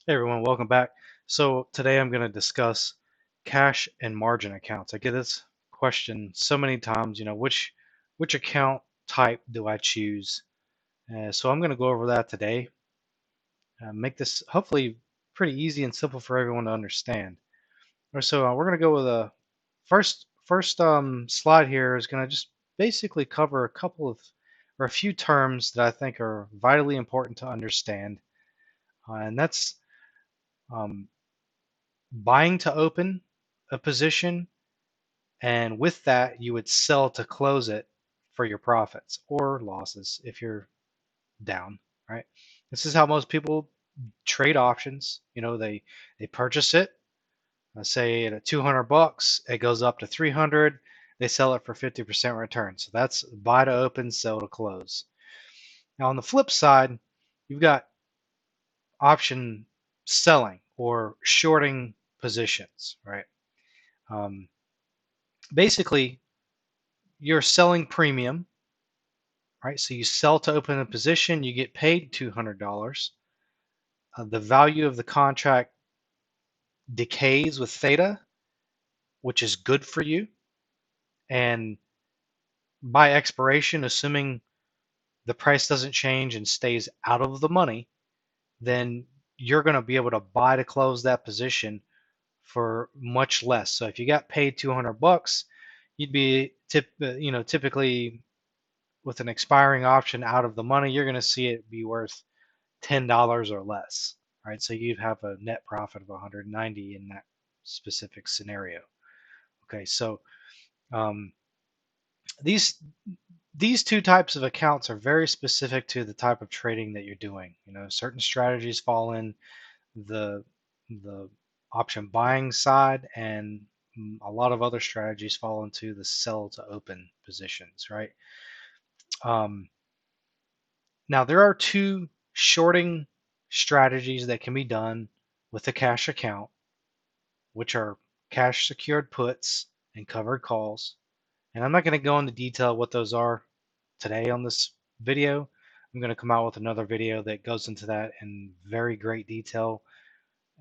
Hey everyone, welcome back. So today I'm going to discuss cash and margin accounts. I get this question so many times, which account type do I choose? So I'm going to go over that today. Make this hopefully pretty easy and simple for everyone to understand. So we're going to go with a first slide here is going to just basically cover a couple of or a few terms that I think are vitally important to understand, and that's um, buying to open a position, and with that, you would sell to close it for your profits or losses if you're down, right? This is how most people trade options. They purchase it, say at 200 bucks, it goes up to 300, they sell it for 50% return. So that's buy to open, sell to close. Now on the flip side, you've got option selling or shorting positions, right? Um, Basically, you're selling premium, right? So you sell to open a position, you get paid $200. The value of the contract decays with theta, which is good for you. And by expiration, assuming the price doesn't change and stays out of the money, then you're going to be able to buy to close that position for much less. So if you got paid 200 bucks, you'd be typically with an expiring option out of the money, you're going to see it be worth $10 or less, right? So you'd have a net profit of 190 in that specific scenario. Okay, so um, these these two types of accounts are very specific to the type of trading that you're doing. Certain strategies fall in the option buying side, and a lot of other strategies fall into the sell to open positions, right? Um, Now, there are two shorting strategies that can be done with a cash account, which are cash secured puts and covered calls. And I'm not going to go into detail what those are today on this video. I'm going to come out with another video that goes into that in very great detail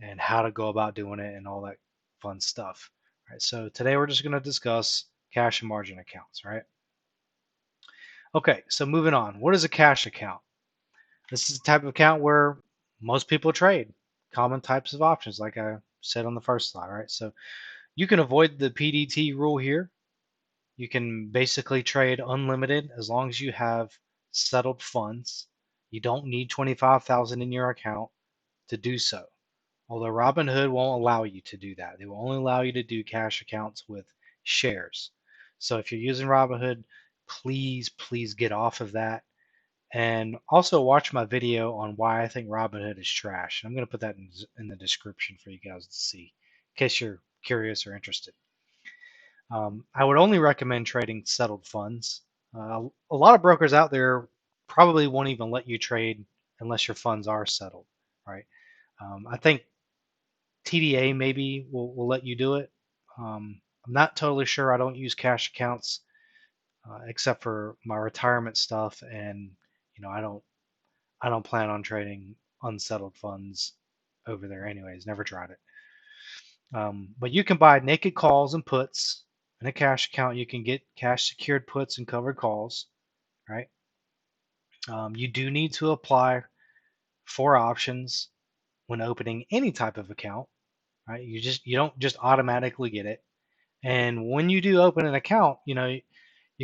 and how to go about doing it and all that fun stuff. All right, so today we're just going to discuss cash and margin accounts, right? Okay, so moving on. What is a cash account? This is the type of account where most people trade common types of options, like I said on the first slide, right? So you can avoid the PDT rule here. You can basically trade unlimited as long as you have settled funds. You don't need 25,000 in your account to do so. Although Robinhood won't allow you to do that. They will only allow you to do cash accounts with shares. So if you're using Robinhood, please get off of that. And also watch my video on why I think Robinhood is trash. I'm going to put that in the description for you guys to see, in case you're curious or interested. I would only recommend trading settled funds. A lot of brokers out there probably won't even let you trade unless your funds are settled, right? I think TDA maybe will let you do it. I'm not totally sure. I don't use cash accounts except for my retirement stuff, and I don't plan on trading unsettled funds over there anyways. Never tried it. But you can buy naked calls and puts in a cash account. You can get cash secured puts and covered calls, right? You do need to apply for options when opening any type of account, right? You don't just automatically get it. And when you do open an account, you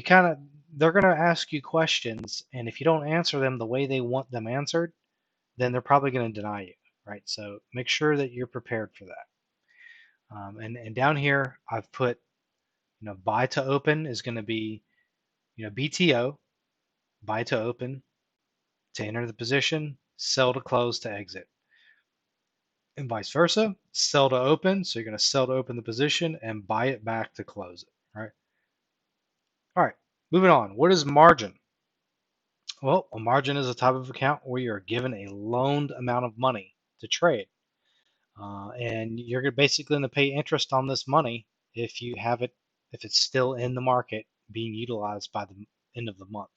kind of they're going to ask you questions, and if you don't answer them the way they want them answered, then they're probably going to deny you, right? So make sure that you're prepared for that. And down here, I've put, buy to open is going to be, BTO, buy to open to enter the position, sell to close to exit, and vice versa. Sell to open, so you're going to sell to open the position and buy it back to close it, right? All right, moving on. What is margin? Well, a margin is a type of account where you're given a loaned amount of money to trade. And you're basically going to pay interest on this money if you have it, if it's still in the market being utilized by the end of the month.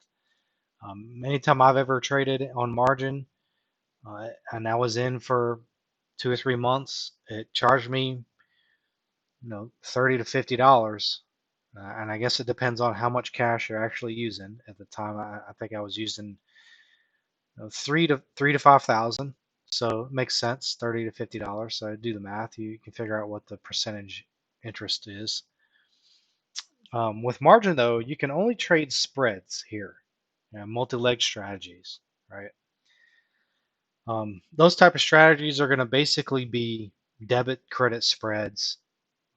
Anytime I've ever traded on margin, and I was in for 2 or 3 months, it charged me, $30 to $50. And I guess it depends on how much cash you're actually using. At the time, I think I was using three to 5,000. So it makes sense, $30 to $50. So do the math. You can figure out what the percentage interest is. With margin though, you can only trade spreads here, multi-leg strategies, right? Those type of strategies are going to basically be debit credit spreads,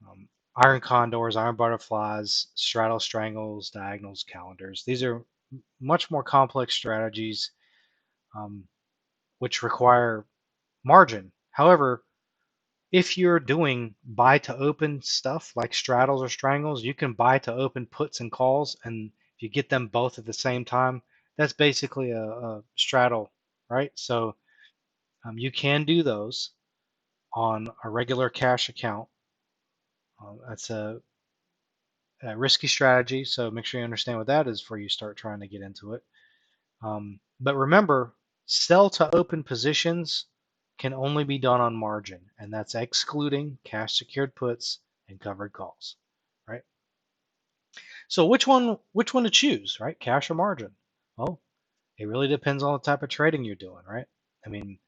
um, iron condors, iron butterflies, straddle strangles, diagonals, calendars. These are much more complex strategies, um, which require margin. However, if you're doing buy to open stuff like straddles or strangles, you can buy to open puts and calls, and if you get them both at the same time, that's basically a straddle, right? So you can do those on a regular cash account. That's a risky strategy, so make sure you understand what that is before you start trying to get into it. But remember, sell to open positions can only be done on margin, and that's excluding cash secured puts and covered calls, right? So which one to choose, right? Cash or margin? Well, it really depends on the type of trading you're doing, right? I mean,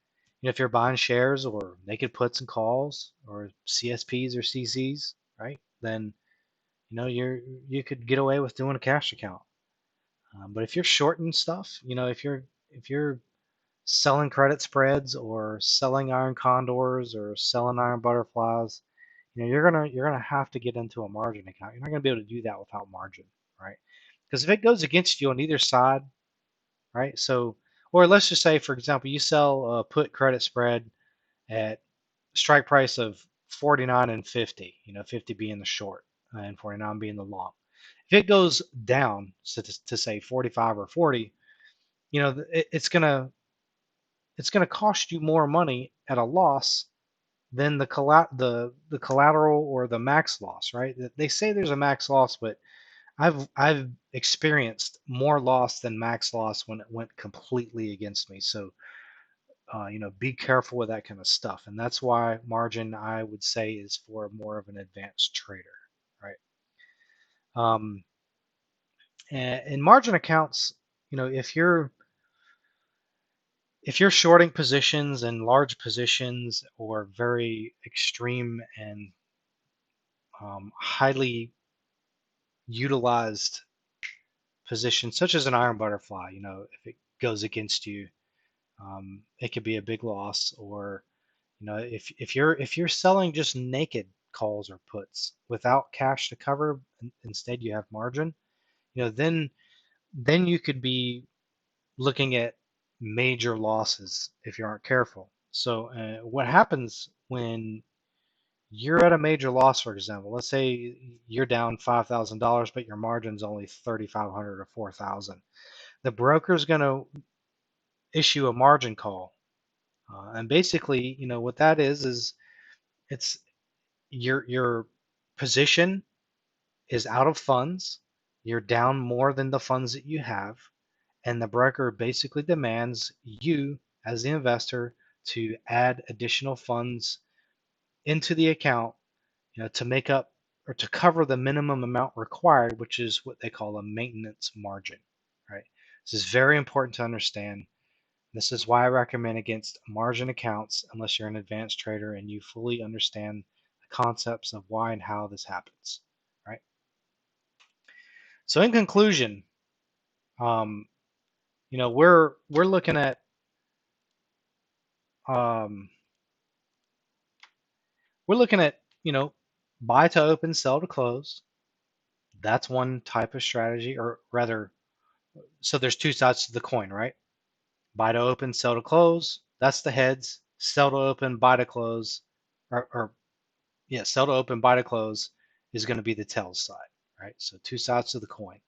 if you're buying shares or naked puts and calls or CSPs or CZs, right? Then you could get away with doing a cash account. But if you're shorting stuff, if you're selling credit spreads or selling iron condors or selling iron butterflies, you're gonna have to get into a margin account. You're not gonna be able to do that without margin, right? Because if it goes against you on either side, right? So, or let's just say, for example, you sell a put credit spread at strike price of 49 and 50, 50 being the short and 49 being the long. If it goes down to say 45 or 40, it's gonna cost you more money at a loss than the collateral or the max loss, right? They say there's a max loss, but I've experienced more loss than max loss when it went completely against me. So be careful with that kind of stuff, and that's why margin, I would say, is for more of an advanced trader, right? Um, and in margin accounts, if you're shorting positions and large positions or very extreme and highly utilized positions, such as an iron butterfly, if it goes against you, it could be a big loss. Or if you're selling just naked calls or puts without cash to cover, instead you have margin, then you could be looking at major losses if you aren't careful. So what happens when you're at a major loss? For example, let's say you're down $5,000, but your margin's only 3,500 or 4,000. The broker's going to issue a margin call, and basically, what that is it's your position is out of funds. You're down more than the funds that you have, and the broker basically demands you, as the investor, to add additional funds into the account, to make up or to cover the minimum amount required, which is what they call a maintenance margin, right? This is very important to understand. This is why I recommend against margin accounts unless you're an advanced trader and you fully understand the concepts of why and how this happens, right? So in conclusion, um, we're looking at um, we're looking at buy to open, sell to close. That's one type of strategy, or rather, so there's two sides to the coin, right? Buy to open, sell to close. That's the heads. Sell to open, buy to close, or yeah, sell to open, buy to close is going to be the tails side, right? So two sides to the coin.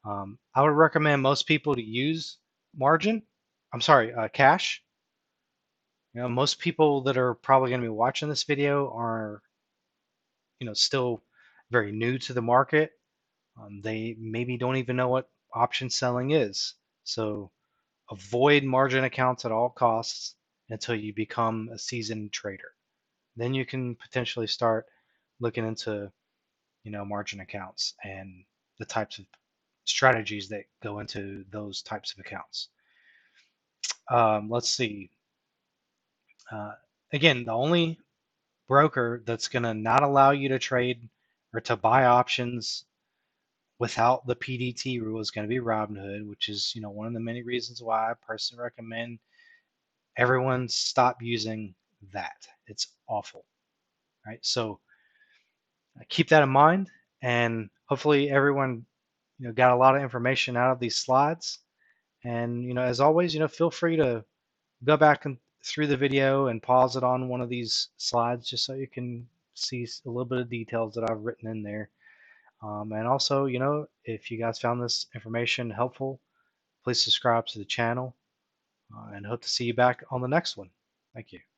I would recommend most people to use margin. I'm sorry, cash. Most people that are probably going to be watching this video are, still very new to the market. They maybe don't even know what option selling is. So avoid margin accounts at all costs until you become a seasoned trader. Then you can potentially start looking into, margin accounts and the types of strategies that go into those types of accounts. Let's see. Uh, Again, the only broker that's going to not allow you to trade or to buy options without the PDT rule is going to be Robinhood, which is, one of the many reasons why I personally recommend everyone stop using that. It's awful, right? So keep that in mind, and hopefully everyone, got a lot of information out of these slides. And as always, feel free to go back and through the video and pause it on one of these slides just so you can see a little bit of details that I've written in there. And also, if you guys found this information helpful, please subscribe to the channel, and hope to see you back on the next one. Thank you.